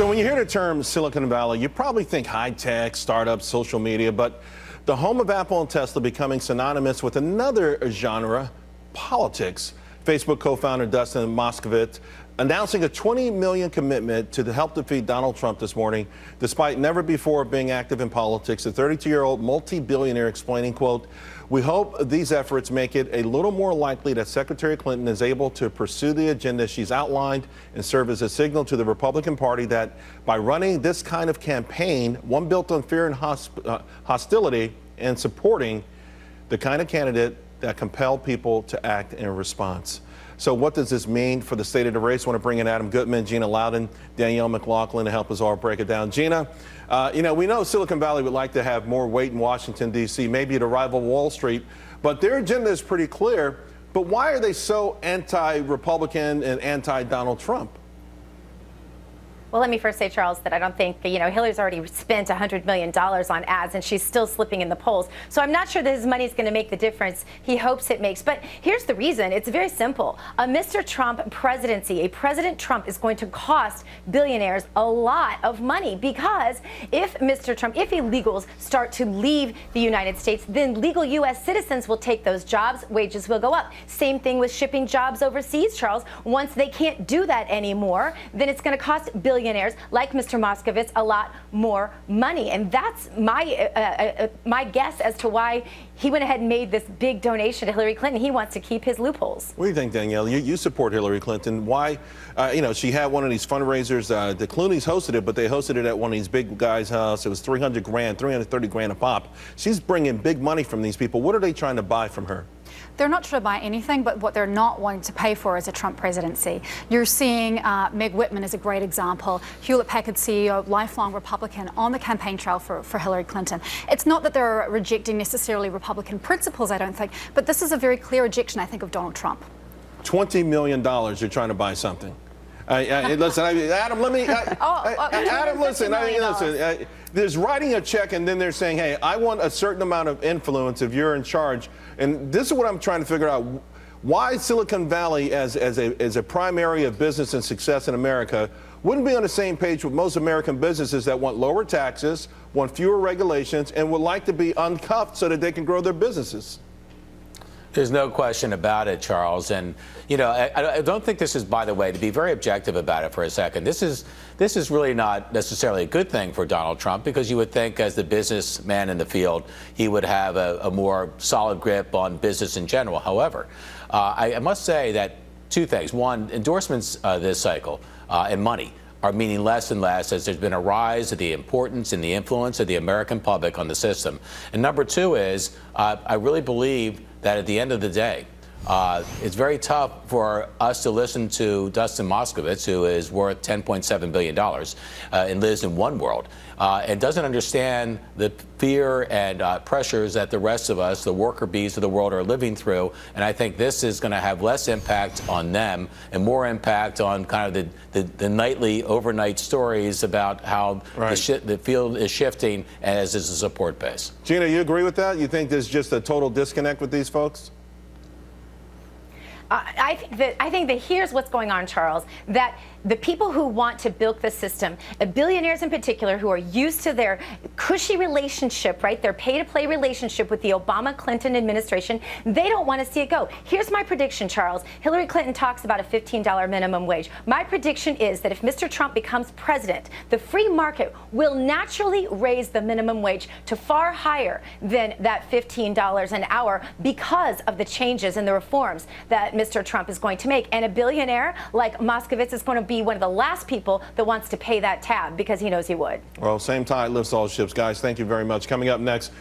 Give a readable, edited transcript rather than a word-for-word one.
So when you hear the term Silicon Valley, you probably think high-tech, startups, social media, but the home of Apple and Tesla becoming synonymous with another genre, politics. Facebook co-founder Dustin Moskovitz announcing a $20 million commitment to help defeat Donald Trump this morning, despite never before being active in politics. The 32-year-old multi-billionaire explaining, quote, "We hope these efforts make it a little more likely that Secretary Clinton is able to pursue the agenda she's outlined and serve as a signal to the Republican Party that by running this kind of campaign, one built on fear and hostility, and supporting the kind of candidate that compel people to act in response." So what does this mean for the state of the race? I want to bring in Adam Goodman, Gina Loudon, Danielle McLaughlin to help us all break it down. Gina, we know Silicon Valley would like to have more weight in Washington, D.C., maybe to rival Wall Street, but their agenda is pretty clear. But why are they so anti-Republican and anti-Donald Trump? Well, let me first say, Charles, that I don't think, Hillary's already spent $100 million on ads, and she's still slipping in the polls. So I'm not sure that his money is going to make the difference he hopes it makes. But here's the reason. It's very simple. A Mr. Trump presidency, a President Trump, is going to cost billionaires a lot of money, because if Mr. Trump, if illegals start to leave the United States, then legal U.S. citizens will take those jobs, wages will go up. Same thing with shipping jobs overseas, Charles. Once they can't do that anymore, then it's going to cost billionaires like Mr. Moskovitz a lot more money. And that's my guess as to why he went ahead and made this big donation to Hillary Clinton. He wants to keep his loopholes. What do you think, Danielle? You support Hillary Clinton. Why? She had one of these fundraisers. The Clooney's hosted it, but they hosted it at one of these big guys' house. It was $300 grand, $330 grand a pop. She's bringing big money from these people. What are they trying to buy from her? They're not trying to buy anything, but what they're not wanting to pay for is a Trump presidency. You're seeing Meg Whitman is a great example. Hewlett-Packard CEO, lifelong Republican, on the campaign trail for Hillary Clinton. It's not that they're rejecting necessarily Republican principles, I don't think, but this is a very clear rejection, I think, of Donald Trump. $20 million you're trying to buy something. Listen, Adam, let me. Adam, listen. There's writing a check, and then they're saying, "Hey, I want a certain amount of influence if you're in charge." And this is what I'm trying to figure out: why Silicon Valley, as a prime area of business and success in America, wouldn't be on the same page with most American businesses that want lower taxes, want fewer regulations, and would like to be uncuffed so that they can grow their businesses. There's no question about it, Charles. And, I don't think this is, by the way, to be very objective about it for a second, this is really not necessarily a good thing for Donald Trump, because you would think, as the businessman in the field, he would have a more solid grip on business in general. However, I must say that two things. One, endorsements this cycle and money are meaning less and less as there's been a rise of the importance and the influence of the American public on the system. And number two is, I really believe that at the end of the day, it's very tough for us to listen to Dustin Moskovitz, who is worth $10.7 billion and lives in one world, and doesn't understand the fear and pressures that the rest of us, the worker bees of the world, are living through. And I think this is going to have less impact on them and more impact on kind of the nightly, overnight stories about how the field is shifting as is the support base. Gina, you agree with that? You think there's just a total disconnect with these folks? I think that here's what's going on, Charles, that the people who want to bilk the system, billionaires in particular, who are used to their cushy relationship, right, their pay-to-play relationship with the Obama-Clinton administration, they don't want to see it go. Here's my prediction, Charles. Hillary Clinton talks about a $15 minimum wage. My prediction is that if Mr. Trump becomes president, the free market will naturally raise the minimum wage to far higher than that $15 an hour, because of the changes and the reforms that Mr. Trump is going to make. And a billionaire like Moskovitz is going to be one of the last people that wants to pay that tab, because he knows he would. Well, same tide lifts all ships. Guys, thank you very much. Coming up next.